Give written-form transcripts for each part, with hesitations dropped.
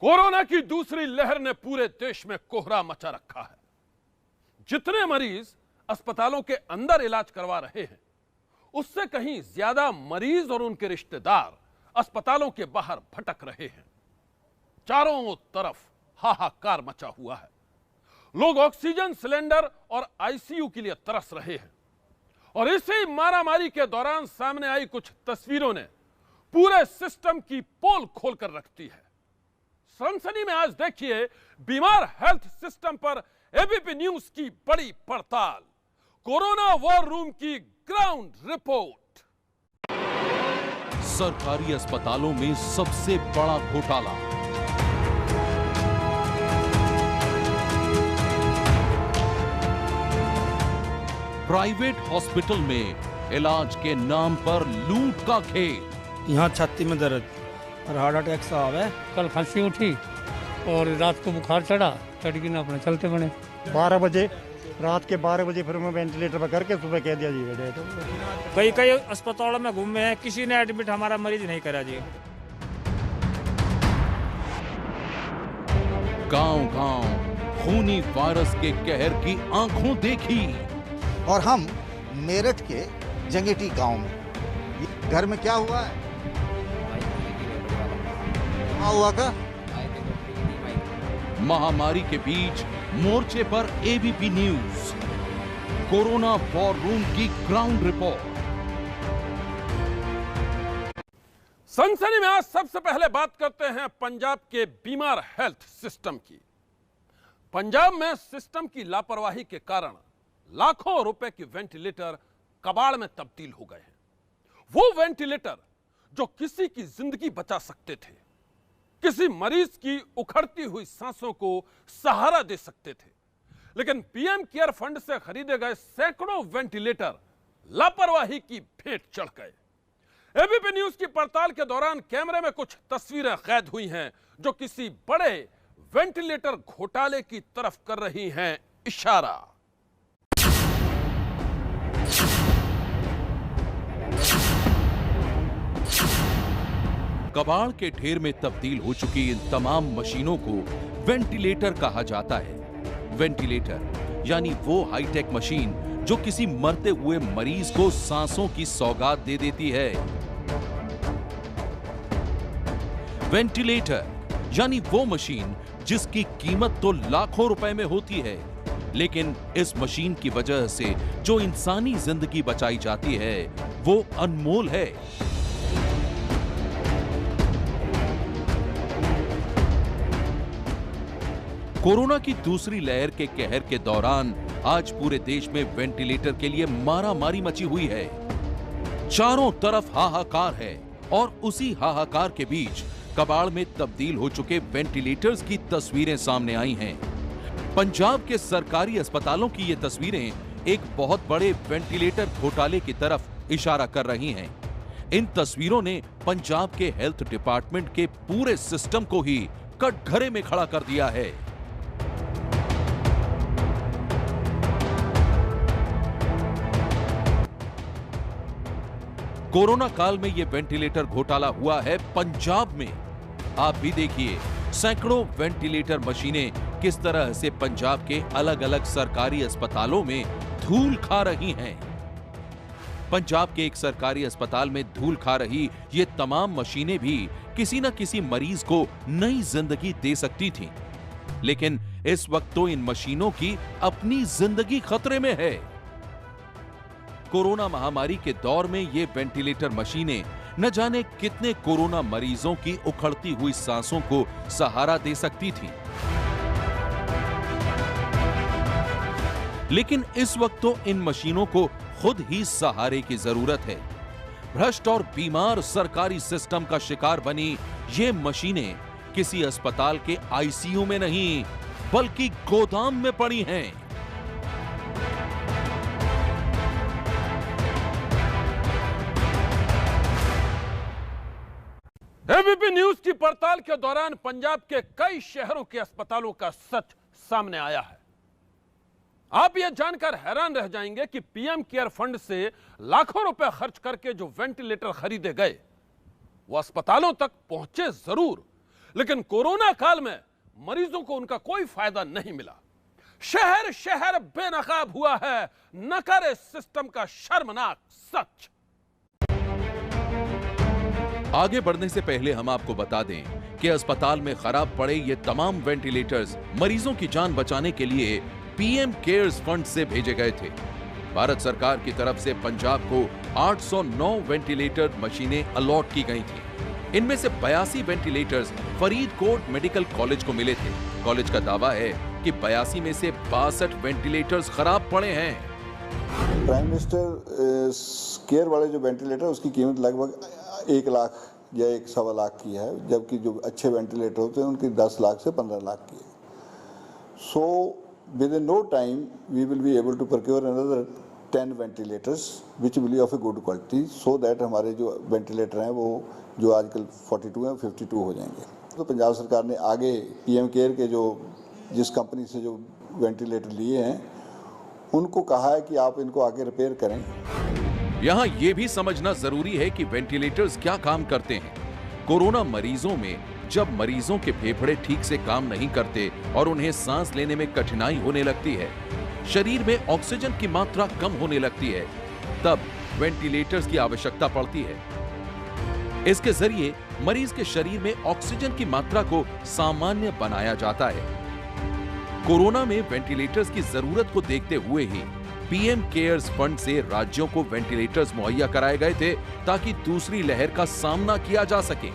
Corona की दूसरी लहर ने पूरे देश में कोहरा मचा रखा है। जितने मरीज अस्पतालों के अंदर इलाज करवा रहे हैं, उससे कहीं ज्यादा मरीज और उनके रिश्तेदार अस्पतालों के बाहर भटक रहे हैं। चारों तरफ हाहाकार मचा हुआ है। लोग ऑक्सीजन सिलेंडर और आईसीयू के लिए तरस रहे हैं। और इसी मारामारी के दौरान सामने आई कुछ तस्वीरों ने पूरे सिस्टम की पोल खोलकर रख दी है। सनसनी में आज देखिए बीमार हेल्थ सिस्टम पर एबीपी न्यूज की बड़ी पड़ताल, कोरोना वॉर रूम की ग्राउंड रिपोर्ट। सरकारी अस्पतालों में सबसे बड़ा घोटाला। प्राइवेट हॉस्पिटल में इलाज के नाम पर लूट का खेल। यहाँ छाती में दर्द और हार्ट अटैक साहब है। कल खांसी उठी और रात को बुखार चढ़ा, चढ़ के ना अपने चलते बने। 12 बजे रात के 12 बजे फिर मैं वेंटिलेटर पर करके सुबह कह दिया जी डेट। कई अस्पतालों में घूमे हैं, किसी ने एडमिट हमारा मरीज नहीं करा जी। गांव-गांव खूनी वायरस के कहर की आंखों देखी। और हम मेरठ के जंगेटी गांव में, घर में क्या हुआ है? क्या हुआ का? महामारी के बीच मोर्चे पर ABP news, corona war room की ग्राउंड रिपोर्ट। सनसनी में आज सबसे पहले बात करते हैं पंजाब के बीमार हेल्थ सिस्टम की। पंजाब में सिस्टम की लापरवाही के कारण लाखों रुपए के वेंटिलेटर कबाड़ में तब्दील हो गए हैं। वो वेंटिलेटर जो किसी की जिंदगी बचा सकते थे, किसी मरीज की उखड़ती हुई सांसों को सहारा दे सकते थे, लेकिन पीएम केयर फंड से खरीदे गए सैकड़ों वेंटिलेटर लापरवाही की भेंट चढ़ गए। एबीपी न्यूज की पड़ताल के दौरान कैमरे में कुछ तस्वीरें कैद हुई हैं जो किसी बड़े वेंटिलेटर घोटाले की तरफ कर रही हैं इशारा। कबाड़ के ढेर में तब्दील हो चुकी इन तमाम मशीनों को वेंटिलेटर कहा जाता है। वेंटिलेटर यानी वो हाईटेक मशीन जो किसी मरते हुए मरीज को सांसों की सौगात दे देती है। वेंटिलेटर यानी वो मशीन जिसकी कीमत तो लाखों रुपए में होती है, लेकिन इस मशीन की वजह से जो इंसानी जिंदगी बचाई जाती है वो अनमोल है। कोरोना की दूसरी लहर के कहर के दौरान आज पूरे देश में वेंटिलेटर के लिए मारामारी मची हुई है। चारों तरफ हाहाकार है और उसी हाहाकार के बीच कबाड़ में तब्दील हो चुके वेंटिलेटर्स की तस्वीरें सामने आई हैं। पंजाब के सरकारी अस्पतालों की ये तस्वीरें एक बहुत बड़े वेंटिलेटर घोटाले की तरफ इशारा कर रही हैं। इन तस्वीरों ने पंजाब के हेल्थ डिपार्टमेंट के पूरे सिस्टम को ही कटघरे में खड़ा कर दिया है। कोरोना काल में यह वेंटिलेटर घोटाला हुआ है पंजाब में। आप भी देखिए सैकड़ों वेंटिलेटर मशीनें किस तरह से पंजाब के अलग अलग सरकारी अस्पतालों में धूल खा रही हैं। पंजाब के एक सरकारी अस्पताल में धूल खा रही ये तमाम मशीनें भी किसी न किसी मरीज को नई जिंदगी दे सकती थीं। लेकिन इस वक्त तो इन मशीनों की अपनी जिंदगी खतरे में है। कोरोना महामारी के दौर में ये वेंटिलेटर मशीनें न जाने कितने कोरोना मरीजों की उखड़ती हुई सांसों को सहारा दे सकती थीं। लेकिन इस वक्त तो इन मशीनों को खुद ही सहारे की जरूरत है। भ्रष्ट और बीमार सरकारी सिस्टम का शिकार बनी ये मशीनें किसी अस्पताल के आईसीयू में नहीं बल्कि गोदाम में पड़ी हैं। एबीपी न्यूज की पड़ताल के दौरान पंजाब के कई शहरों के अस्पतालों का सच सामने आया है। आप यह जानकर हैरान रह जाएंगे कि पीएम केयर फंड से लाखों रुपए खर्च करके जो वेंटिलेटर खरीदे गए वो अस्पतालों तक पहुंचे जरूर, लेकिन कोरोना काल में मरीजों को उनका कोई फायदा नहीं मिला। शहर शहर बेनकाब हुआ है नकारे सिस्टम का शर्मनाक सच। आगे बढ़ने से पहले हम आपको बता दें कि अस्पताल में खराब पड़े ये तमाम वेंटिलेटर्स मरीजों की जान बचाने के लिए पीएम केयर्स फंड से भेजे गए थे। भारत सरकार की तरफ से पंजाब को 809 वेंटिलेटर मशीनें अलॉट की गई थी। इनमें से 82 वेंटिलेटर्स फरीदकोट मेडिकल कॉलेज को मिले थे। कॉलेज का दावा है कि 82 में से 62 वेंटिलेटर्स खराब पड़े हैं। प्राइम मिनिस्टर केयर वाले जो वेंटिलेटर उसकी कीमत लगभग 1 लाख या 1.25 लाख की है, जबकि जो अच्छे वेंटिलेटर होते हैं उनकी 10 लाख से 15 लाख की है। So within no time we will be able to procure another 10 ventilators which will be of a good quality, so that हमारे जो वेंटिलेटर हैं वो जो आजकल 42 हैं 52 हो जाएंगे। तो पंजाब सरकार ने आगे पीएम केयर के जिस कंपनी से जो वेंटिलेटर लिए हैं उनको कहा है कि आप इनको आगे रिपेयर करें। यहाँ ये भी समझना जरूरी है कि वेंटिलेटर्स क्या काम करते हैं। कोरोना मरीजों में जब मरीजों के फेफड़े ठीक से काम नहीं करते और उन्हें सांस लेने में कठिनाई होने लगती है, शरीर में ऑक्सीजन की मात्रा कम होने लगती है, तब वेंटिलेटर्स की आवश्यकता पड़ती है। इसके जरिए मरीज के शरीर में ऑक्सीजन की मात्रा को सामान्य बनाया जाता है। कोरोना में वेंटिलेटर्स की जरूरत को देखते हुए ही पीएम केयर्स फंड से राज्यों को वेंटिलेटर्स मुहैया कराए गए थे ताकि दूसरी लहर का सामना किया जा सके।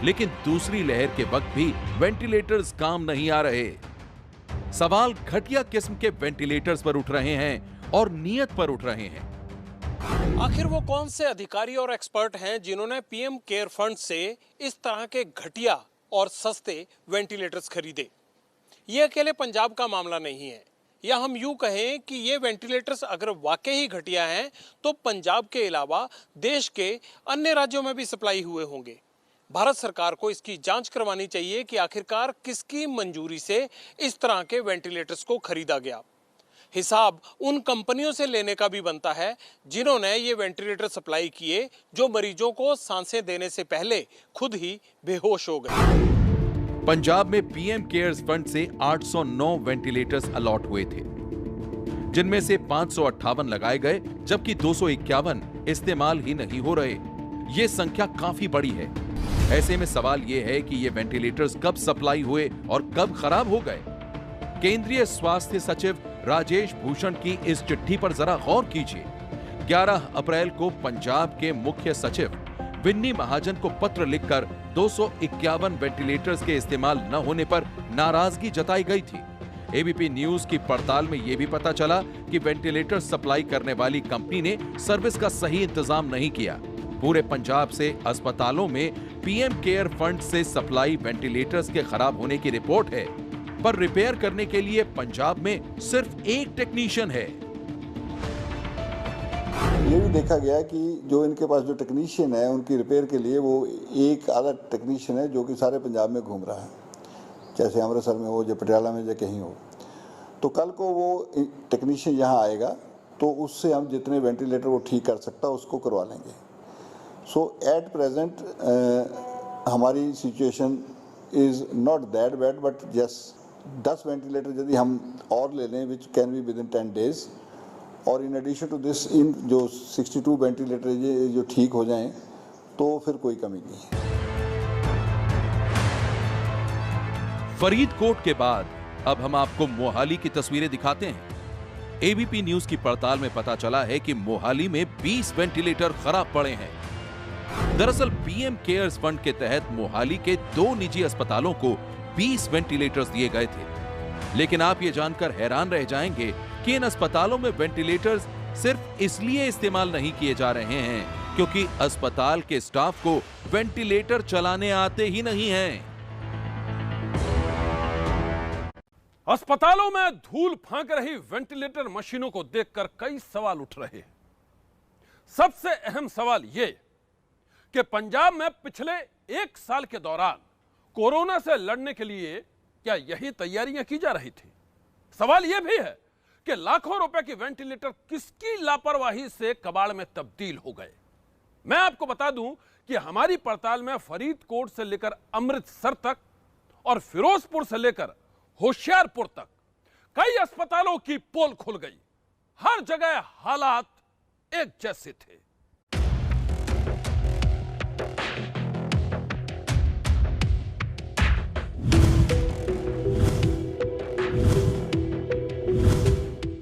लेकिन दूसरी लहर के वक्त भी वेंटिलेटर्स काम नहीं आ रहे। सवाल घटिया किस्म के वेंटिलेटर्स पर उठ रहे हैं और नियत पर उठ रहे हैं। आखिर वो कौन से अधिकारी और एक्सपर्ट हैं जिन्होंने पीएम केयर फंड से इस तरह के घटिया और सस्ते वेंटिलेटर्स खरीदे? ये अकेले पंजाब का मामला नहीं है, या हम यूं कहें कि ये वेंटिलेटर्स अगर वाकई ही घटिया हैं तो पंजाब के अलावा देश के अन्य राज्यों में भी सप्लाई हुए होंगे। भारत सरकार को इसकी जांच करवानी चाहिए कि आखिरकार किसकी मंजूरी से इस तरह के वेंटिलेटर्स को खरीदा गया। हिसाब उन कंपनियों से लेने का भी बनता है जिन्होंने ये वेंटिलेटर सप्लाई किए, जो मरीजों को सांसें देने से पहले खुद ही बेहोश हो गए। पंजाब में पीएम केयर्स फंड से 809 वेंटिलेटर्स अलॉट हुए थे, जिनमें से 558 लगाए गए, जबकि 251 इस्तेमाल ही नहीं हो रहे। ये संख्या काफी बड़ी है। ऐसे में सवाल ये है कि ये वेंटिलेटर्स कब सप्लाई हुए और कब खराब हो गए। केंद्रीय स्वास्थ्य सचिव राजेश भूषण की इस चिट्ठी पर जरा गौर कीजिए। 11 अप्रैल को पंजाब के मुख्य सचिव विन्नी महाजन को पत्र लिखकर 251 वेंटिलेटर्स के इस्तेमाल न होने पर नाराजगी जताई गई थी। एबीपी न्यूज की पड़ताल में यह भी पता चला कि वेंटिलेटर सप्लाई करने वाली कंपनी ने सर्विस का सही इंतजाम नहीं किया। पूरे पंजाब से अस्पतालों में पीएम केयर फंड से सप्लाई वेंटिलेटर्स के खराब होने की रिपोर्ट है, पर रिपेयर करने के लिए पंजाब में सिर्फ एक टेक्नीशियन है। ये भी देखा गया कि जो इनके पास जो टेक्नीशियन है उनकी रिपेयर के लिए वो एक आधा टेक्नीशियन है जो कि सारे पंजाब में घूम रहा है, जैसे अमृतसर में हो या पटियाला में या कहीं हो। तो कल को वो टेक्नीशियन यहाँ आएगा तो उससे हम जितने वेंटिलेटर वो ठीक कर सकता उसको करवा लेंगे। सो एट प्रेजेंट हमारी situation is not that bad, but yes 10 ventilator यदि हम और ले लें which can be within 10 डेज, और in addition to this in जो 62 वेंटिलेटर ये जो ठीक हो जाएं तो फिर कोई कमी नहीं है। फरीदकोट के बाद अब हम आपको मोहाली की तस्वीरें दिखाते हैं। एबीपी न्यूज की पड़ताल में पता चला है कि मोहाली में 20 वेंटिलेटर खराब पड़े हैं। दरअसल पीएम केयर्स फंड के तहत मोहाली के 2 निजी अस्पतालों को 20 वेंटिलेटर्स दिए गए थे। लेकिन आप ये जानकर हैरान रह जाएंगे कि इन अस्पतालों में वेंटिलेटर्स सिर्फ इसलिए इस्तेमाल नहीं किए जा रहे हैं क्योंकि अस्पताल के स्टाफ को वेंटिलेटर चलाने आते ही नहीं हैं। अस्पतालों में धूल फांक रही वेंटिलेटर मशीनों को देखकर कई सवाल उठ रहे हैं। सबसे अहम सवाल यह कि पंजाब में पिछले 1 साल के दौरान कोरोना से लड़ने के लिए क्या यही तैयारियां की जा रही थी? सवाल यह भी है कि लाखों रुपए की वेंटिलेटर किसकी लापरवाही से कबाड़ में तब्दील हो गए। मैं आपको बता दूं कि हमारी पड़ताल में फरीदकोट से लेकर अमृतसर तक और फिरोजपुर से लेकर होशियारपुर तक कई अस्पतालों की पोल खुल गई। हर जगह हालात एक जैसे थे।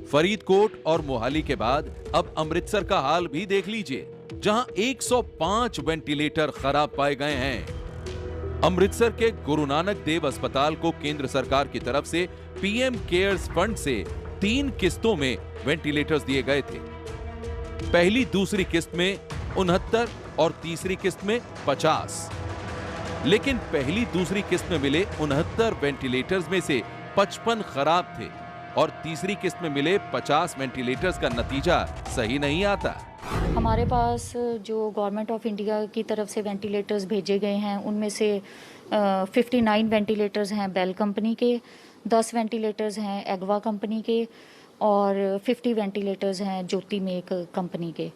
फरीदकोट और मोहाली के बाद अब अमृतसर का हाल भी देख लीजिए, जहां 105 वेंटिलेटर खराब पाए गए हैं। अमृतसर के गुरु नानक देव अस्पताल को केंद्र सरकार की तरफ से पीएम केयर्स फंड से 3 किस्तों में वेंटिलेटर्स दिए गए थे। पहली दूसरी किस्त में 69 और तीसरी किस्त में 50। लेकिन पहली दूसरी किस्त में मिले 69 वेंटिलेटर्स में से 55 खराब थे और तीसरी किस्त में मिले 50 वेंटिलेटर्स का नतीजा सही नहीं आता। हमारे पास जो गवर्नमेंट ऑफ इंडिया की तरफ से वेंटिलेटर्स भेजे गए हैं उनमें से 59 वेंटिलेटर्स हैं बेल कंपनी के, 10 वेंटिलेटर्स हैं एग्वा कंपनी के और 50 वेंटिलेटर्स हैं ज्योति मेक कंपनी के।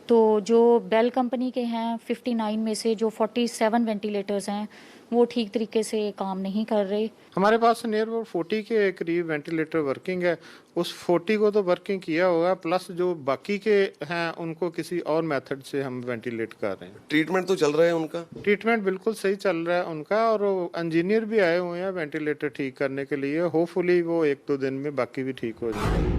तो जो बेल कंपनी के हैं 59 में से जो 47 वेंटिलेटर्स हैं वो ठीक तरीके से काम नहीं कर रहे। हमारे पास नियर अबाउट 40 के करीब वेंटिलेटर वर्किंग है। उस 40 को तो वर्किंग किया होगा, प्लस जो बाकी के हैं उनको किसी और मेथड से हम वेंटिलेट कर रहे हैं। ट्रीटमेंट तो चल रहा है उनका? ट्रीटमेंट बिल्कुल सही चल रहा है उनका और इंजीनियर भी आए हुए हैं वेंटिलेटर ठीक करने के लिए। होपफुली वो 1-2 दिन में बाकी भी ठीक हो जाएंगे।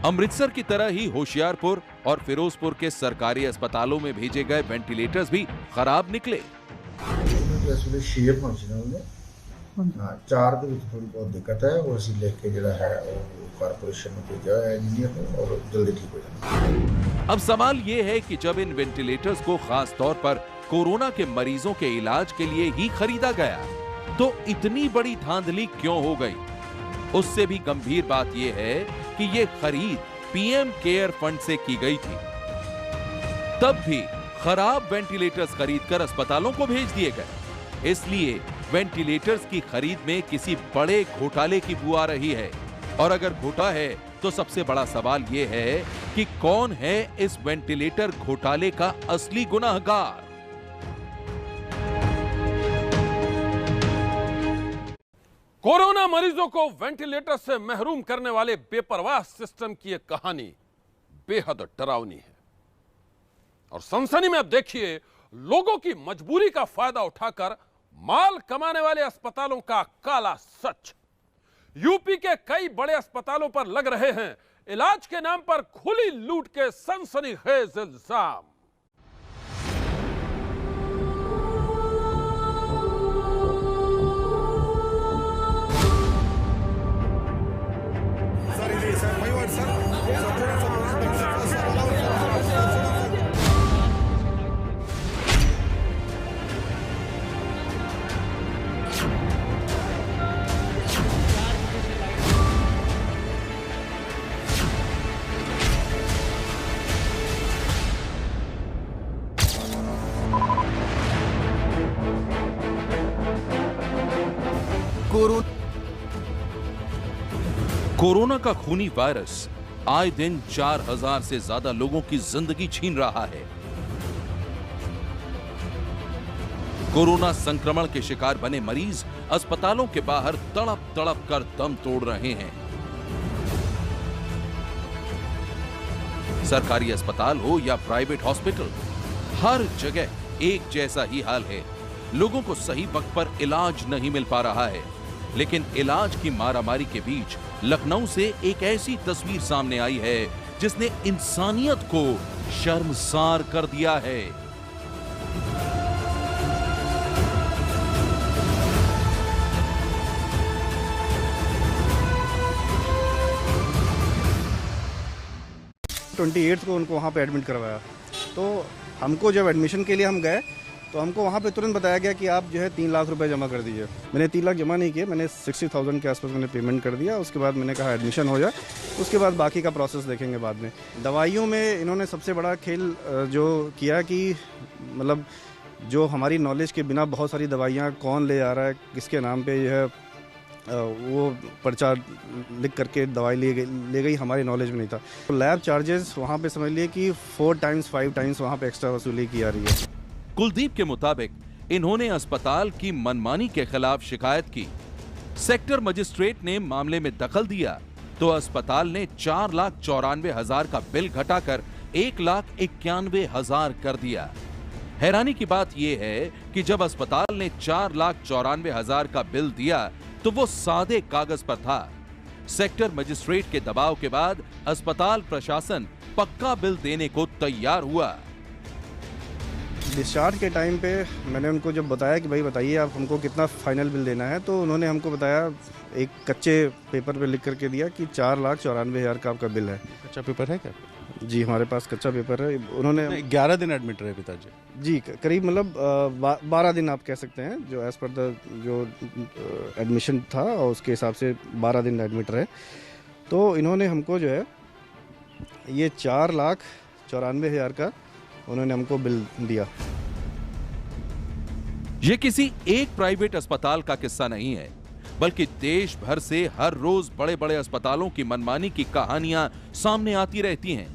अमृतसर की तरह ही होशियारपुर और फिरोजपुर के सरकारी अस्पतालों में भेजे गए वेंटिलेटर्स भी खराब निकले। शेप चार ਦੇ ਵਿੱਚ थोड़ी बहुत दिक्कत है और ਅਸੀਂ ਲਿਖ ਕੇ ਜਿਹੜਾ है कारपोरेशन में भेजा है इंजीनियर और जल्दी ठीक हो जाएगा। अब सवाल ये है कि जब इन वेंटिलेटर्स को खास तौर पर कोरोना के मरीजों के इलाज के लिए ही खरीदा गया तो इतनी बड़ी धांधली क्यों हो गई? उससे भी गंभीर बात यह है कि ये खरीद पीएम केयर फंड से की गई थी। तब भी खराब वेंटिलेटर्स खरीदकर अस्पतालों को भेज दिए गए। इसलिए वेंटिलेटर्स की खरीद में किसी बड़े घोटाले की बू आ रही है। और अगर घोटा है तो सबसे बड़ा सवाल यह है कि कौन है इस वेंटिलेटर घोटाले का असली गुनाहगार? कोरोना मरीजों को वेंटिलेटर से महरूम करने वाले बेपरवाह सिस्टम की एक कहानी बेहद डरावनी है। और सनसनी में अब देखिए लोगों की मजबूरी का फायदा उठाकर माल कमाने वाले अस्पतालों का काला सच। यूपी के कई बड़े अस्पतालों पर लग रहे हैं इलाज के नाम पर खुली लूट के सनसनीखेज इल्जाम। कोरोना का खूनी वायरस आए दिन 4000 से ज्यादा लोगों की जिंदगी छीन रहा है। कोरोना संक्रमण के शिकार बने मरीज अस्पतालों के बाहर तड़प तड़प कर दम तोड़ रहे हैं। सरकारी अस्पताल हो या प्राइवेट हॉस्पिटल, हर जगह एक जैसा ही हाल है। लोगों को सही वक्त पर इलाज नहीं मिल पा रहा है। लेकिन इलाज की मारामारी के बीच लखनऊ से एक ऐसी तस्वीर सामने आई है जिसने इंसानियत को शर्मसार कर दिया है। को उनको वहाँ पे एडमिट करवाया। तो हमको जब एडमिशन के लिए हम गए तो हमको वहाँ पे तुरंत बताया गया कि आप जो है 3 लाख रुपए जमा कर दीजिए। मैंने 3 लाख जमा नहीं किए, मैंने 60,000 के आसपास मैंने पेमेंट कर दिया। उसके बाद मैंने कहा एडमिशन हो जाए, उसके बाद बाकी का प्रोसेस देखेंगे बाद में। दवाइयों में इन्होंने सबसे बड़ा खेल जो किया कि मतलब जो हमारी नॉलेज के बिना बहुत सारी दवाइयाँ कौन ले आ रहा है, किसके नाम पर जो है वो पर्चा लिख करके दवाई ले गई, हमारी नॉलेज में नहीं था। तो लैब चार्जेस वहाँ पे समझ लिए कि 4 टाइम्स 5 टाइम्स वहाँ पे एक्स्ट्रा वसूली की जा रही है। कुलदीप के मुताबिक इन्होंने अस्पताल की मनमानी के खिलाफ शिकायत की। सेक्टर मजिस्ट्रेट ने मामले में दखल दिया तो अस्पताल ने 4,94,000 का बिल घटाकर 1,91,000 कर दिया। हैरानी की बात यह है कि जब अस्पताल ने 4,94,000 का बिल दिया तो वो सादे कागज पर था। सेक्टर मजिस्ट्रेट के दबाव के बाद अस्पताल प्रशासन पक्का बिल देने को तैयार हुआ। डिस्चार्ज के टाइम पे मैंने उनको जब बताया कि भाई बताइए आप हमको कितना फाइनल बिल देना है, तो उन्होंने हमको बताया एक कच्चे पेपर पे लिख करके दिया कि 4,94,000 का आपका बिल है। कच्चा पेपर है क्या? जी हमारे पास कच्चा पेपर है। उन्होंने 11 दिन एडमिट रहे पिताजी जी, करीब मतलब 12 दिन आप कह सकते हैं, जो एज पर द जो एडमिशन था और उसके हिसाब से 12 दिन एडमिट रहे। तो इन्होंने हमको जो है ये 4,94,000 का उन्होंने हमको बिल दिया। ये किसी एक प्राइवेट अस्पताल का किस्सा नहीं है, बल्कि देश भर से हर रोज बड़े बड़े अस्पतालों की मनमानी की कहानियां सामने आती रहती हैं,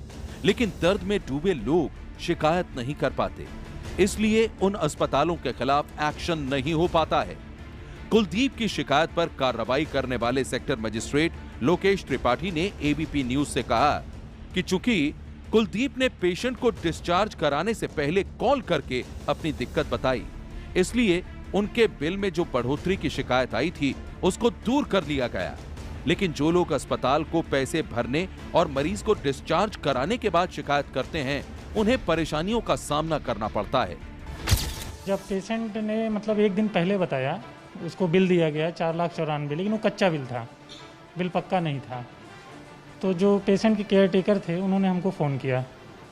लेकिन दर्द में डूबे लोग शिकायत नहीं कर पाते, इसलिए उन अस्पतालों के खिलाफ एक्शन नहीं हो पाता है। कुलदीप की शिकायत पर कार्रवाई करने वाले सेक्टर मजिस्ट्रेट लोकेश त्रिपाठी ने एबीपी न्यूज से कहा कि चूंकि कुलदीप ने पेशेंट को डिस्चार्ज कराने से पहले कॉल करके अपनी दिक्कत बताई, इसलिए उनके बिल में जो बढ़ोतरी की शिकायत आई थी उसको दूर कर लिया गया। लेकिन जो लोग अस्पताल को पैसे भरने और मरीज को डिस्चार्ज कराने के बाद शिकायत करते हैं, उन्हें परेशानियों का सामना करना पड़ता है। जब पेशेंट ने मतलब एक दिन पहले बताया, उसको बिल दिया गया 4,94,000, लेकिन वो कच्चा बिल था, बिल पक्का नहीं था। तो जो पेशेंट के केयर टेकर थे उन्होंने हमको फ़ोन किया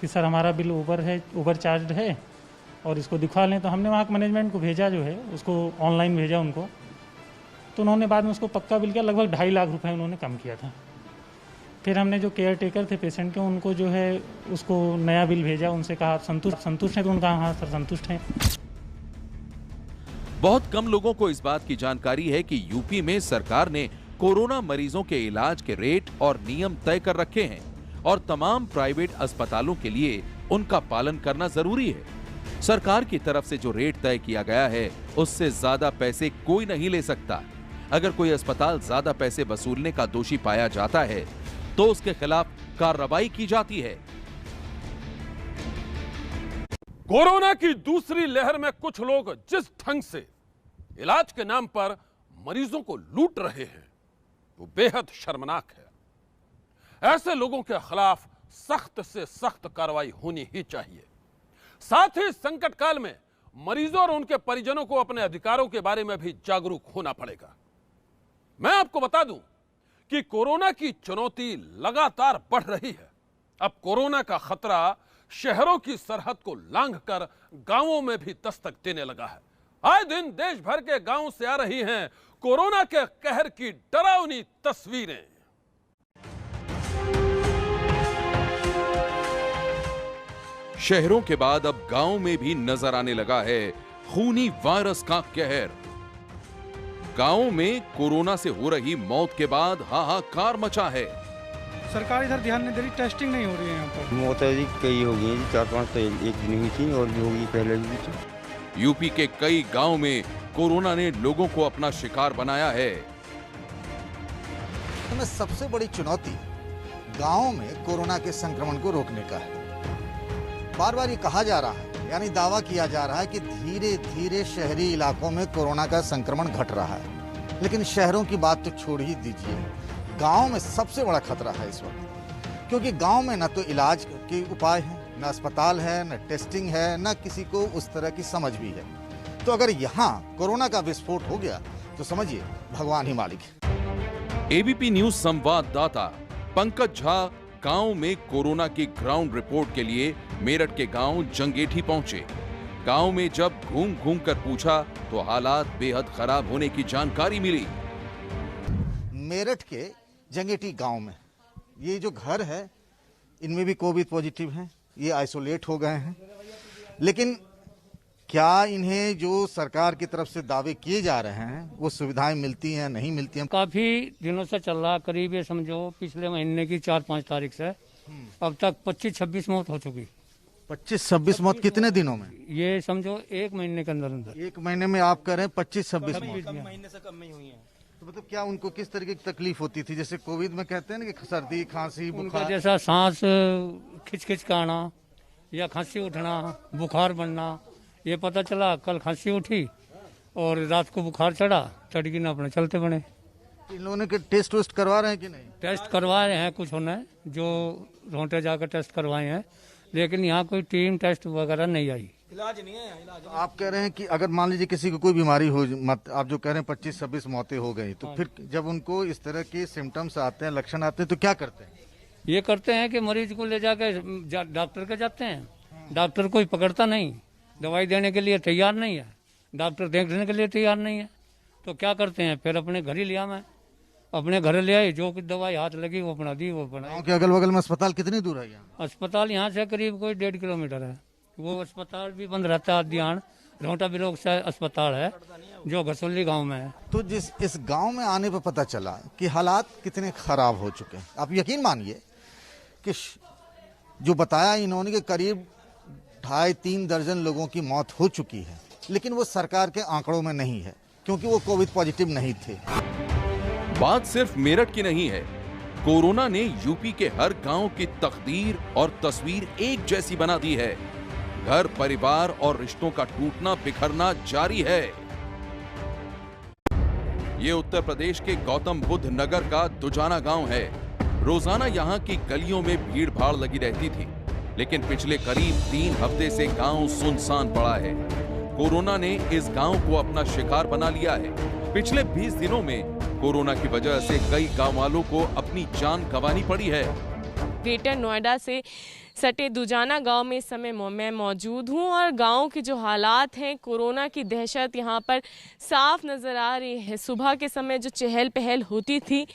कि सर हमारा बिल ओवर चार्ज है और इसको दिखवा लें। तो हमने वहाँ मैनेजमेंट को भेजा, जो है उसको ऑनलाइन भेजा उनको, तो उन्होंने बाद में उसको पक्का बिल किया। लगभग 2.5 लाख रुपए उन्होंने कम किया था। फिर हमने जो केयर टेकर थे पेशेंट के, उनको जो है उसको नया बिल भेजा, उनसे कहा आप संतुष्ट हैं? तो उनका हाँ सर संतुष्ट हैं। बहुत कम लोगों को इस बात की जानकारी है कि यूपी में सरकार ने कोरोना मरीजों के इलाज के रेट और नियम तय कर रखे हैं और तमाम प्राइवेट अस्पतालों के लिए उनका पालन करना जरूरी है। सरकार की तरफ से जो रेट तय किया गया है उससे ज्यादा पैसे कोई नहीं ले सकता। अगर कोई अस्पताल ज्यादा पैसे वसूलने का दोषी पाया जाता है तो उसके खिलाफ कार्रवाई की जाती है। कोरोना की दूसरी लहर में कुछ लोग जिस ढंग से इलाज के नाम पर मरीजों को लूट रहे हैं वो बेहद शर्मनाक है। ऐसे लोगों के खिलाफ सख्त से सख्त कार्रवाई होनी ही चाहिए। साथ ही संकट काल में मरीजों और उनके परिजनों को अपने अधिकारों के बारे में भी जागरूक होना पड़ेगा। मैं आपको बता दूं कि कोरोना की चुनौती लगातार बढ़ रही है। अब कोरोना का खतरा शहरों की सरहद को लांघकर गांवों में भी दस्तक देने लगा है। आए दिन देश भर के गांवों से आ रही हैं कोरोना के कहर की डरावनी तस्वीरें। शहरों के बाद अब गांव में भी नजर आने लगा है खूनी वायरस का कहर। गांव में कोरोना से हो रही मौत के बाद हाहाकार मचा है। सरकार इधर ध्यान नहीं दे रही, टेस्टिंग नहीं हो रही है यहाँ पर। मौत है जी, कई हो गई जी, 4-5 तो एक दिन हुई थी और भी होगी पहले भी थी। यूपी के कई गांव में कोरोना ने लोगों को अपना शिकार बनाया है। हमें सबसे बड़ी चुनौती गांवों में कोरोना के संक्रमण को रोकने का है। बार बार ये कहा जा रहा है, यानी दावा किया जा रहा है कि धीरे धीरे शहरी इलाकों में कोरोना का संक्रमण घट रहा है, लेकिन शहरों की बात तो छोड़ ही दीजिए। गांव में सबसे बड़ा खतरा है इस वक्त, क्योंकि गांव में न तो इलाज के उपाय हैं, न अस्पताल है, न टेस्टिंग है, न किसी को उस तरह की समझ भी है। तो अगर यहाँ कोरोना का विस्फोट हो गया तो समझिए भगवान ही मालिक है। एबीपी न्यूज संवाददाता पंकज झा गांव में कोरोना की ग्राउंड रिपोर्ट के लिए मेरठ के गांव जंगेठी पहुंचे। गांव में जब घूम घूम कर पूछा तो हालात बेहद खराब होने की जानकारी मिली। मेरठ के जंगेठी गांव में ये जो घर है, इनमें भी कोविड पॉजिटिव हैं, ये आइसोलेट हो गए हैं। लेकिन क्या इन्हें जो सरकार की तरफ से दावे किए जा रहे हैं वो सुविधाएं मिलती हैं, नहीं मिलती हैं? काफी दिनों से चल रहा, करीब ये समझो पिछले महीने की 4-5 तारीख से अब तक 25-26 मौत हो चुकी। 25-26 मौत कितने दिनों में? ये समझो 1 महीने के अंदर अंदर। 1 महीने में आप कह रहे हैं 25-26 मौत। महीने से कम ही हुई है। तो मतलब क्या उनको किस तरीके की तकलीफ होती थी? जैसे कोविड में कहते हैं ना कि सर्दी, खांसी, उनका बुखार। जैसा सांस खिंच का आना या खांसी उठना, बुखार बनना। ये पता चला कल खांसी उठी और रात को बुखार चढ़ा, चढ़ ना अपने चलते बने। इन लोगों के टेस्ट वेस्ट करवा रहे हैं कि नहीं? टेस्ट करवाए हैं, कुछ होना जो रोंटे जाकर टेस्ट करवाए हैं, लेकिन यहाँ कोई टीम टेस्ट वगैरह नहीं आई। इलाज नहीं है। इलाज तो आप कह रहे हैं कि अगर मान लीजिए किसी को कोई बीमारी हो, मत आप जो कह रहे हैं 25-26 मौतें हो गई, तो फिर जब उनको इस तरह के सिम्टम्स आते हैं, लक्षण आते हैं, तो क्या करते हैं? ये करते हैं कि मरीज को ले जाकर डॉक्टर के जाते हैं। डॉक्टर कोई पकड़ता नहीं, दवाई देने के लिए तैयार नहीं है, डॉक्टर देखने के लिए तैयार नहीं है, तो क्या करते हैं फिर अपने घर ही लिया। मैं अपने घर ले आई, जो कुछ दवाई हाथ लगी वो अपना दी, वो अपना। गाँव के अगल बगल में अस्पताल कितनी दूर है? यहाँ अस्पताल यहाँ से करीब कोई 1.5 किलोमीटर है। वो अस्पताल भी बंद रहता है। ध्यान रोहटा बिलोक से अस्पताल है जो घसोली गांव में है। तो जिस इस गांव में आने पर पता चला कि हालात कितने खराब हो चुके हैं। आप यकीन मानिए कि जो बताया इन्होंने कि करीब 2.5-3 दर्जन लोगों की मौत हो चुकी है, लेकिन वो सरकार के आंकड़ों में नहीं है क्योंकि वो कोविड पॉजिटिव नहीं थे। बात सिर्फ मेरठ की नहीं है। कोरोना ने यूपी के हर गांव की तकदीर और तस्वीर एक जैसी बना दी है। घर परिवार और रिश्तों का टूटना बिखरना जारी है। ये उत्तर प्रदेश के गौतम बुद्ध नगर का दुजाना गांव है। रोजाना यहाँ की गलियों में भीड़ भाड़ लगी रहती थी, लेकिन पिछले करीब 3 हफ्ते से गांव सुनसान पड़ा है। कोरोना ने इस गांव को अपना शिकार बना लिया है। पिछले 20 दिनों में कोरोना की वजह से कई गांव वालों को अपनी जान गंवानी पड़ी है। ग्रेटर नोएडा से सटे दुजाना गांव में इस समय मैं मौजूद हूं और गांव के जो हालात हैं, कोरोना की दहशत यहां पर साफ नज़र आ रही है। सुबह के समय जो चहल पहल होती थी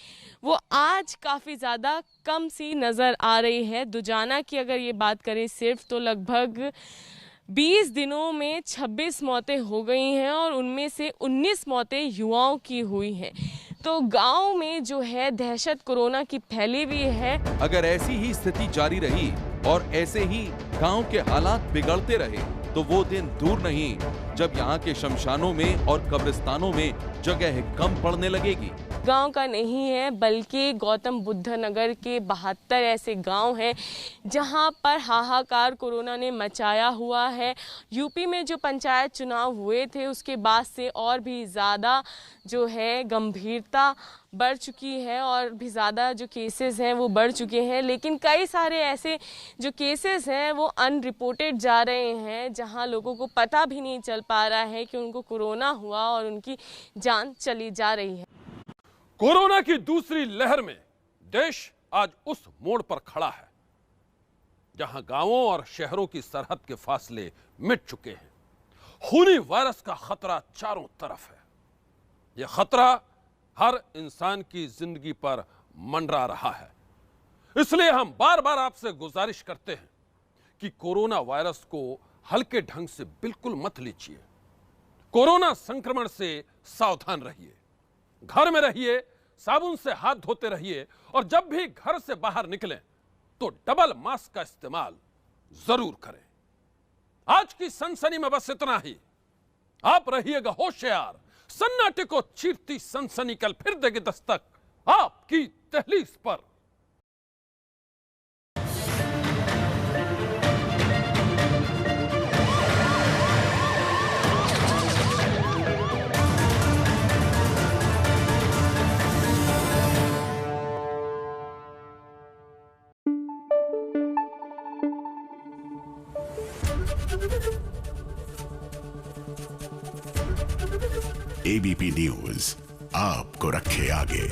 वो आज काफ़ी ज़्यादा कम सी नज़र आ रही है। दुजाना की अगर ये बात करें सिर्फ, तो लगभग 20 दिनों में 26 मौतें हो गई हैं और उनमें से 19 मौतें युवाओं की हुई हैं। तो गांव में जो है दहशत कोरोना की फैली हुई है। अगर ऐसी ही स्थिति जारी रही और ऐसे ही गांव के हालात बिगड़ते रहे तो वो दिन दूर नहीं जब यहाँ के शमशानों में और कब्रिस्तानों में जगह कम पड़ने लगेगी। गांव का नहीं है बल्कि गौतम बुद्ध नगर के 72 ऐसे गांव हैं जहां पर हाहाकार कोरोना ने मचाया हुआ है। यूपी में जो पंचायत चुनाव हुए थे उसके बाद से और भी ज़्यादा जो है गंभीरता बढ़ चुकी है और भी ज़्यादा जो केसेस हैं वो बढ़ चुके हैं, लेकिन कई सारे ऐसे जो केसेस हैं वो अनरिपोर्टेड जा रहे हैं जहां लोगों को पता भी नहीं चल पा रहा है कि उनको कोरोना हुआ और उनकी जान चली जा रही है। कोरोना की दूसरी लहर में देश आज उस मोड़ पर खड़ा है जहां गांवों और शहरों की सरहद के फासले मिट चुके हैं। खूनी वायरस का खतरा चारों तरफ है। यह खतरा हर इंसान की जिंदगी पर मंडरा रहा है। इसलिए हम बार बार आपसे गुजारिश करते हैं कि कोरोना वायरस को हल्के ढंग से बिल्कुल मत लीजिए। कोरोना संक्रमण से सावधान रहिए, घर में रहिए, साबुन से हाथ धोते रहिए और जब भी घर से बाहर निकलें तो डबल मास्क का इस्तेमाल जरूर करें। आज की सनसनी में बस इतना ही। आप रहिएगा होशियार। सन्नाटे को चीरती सनसनी कल फिर देगी दस्तक आपकी दहलीज पर। एबीपी न्यूज आपको रखे आगे।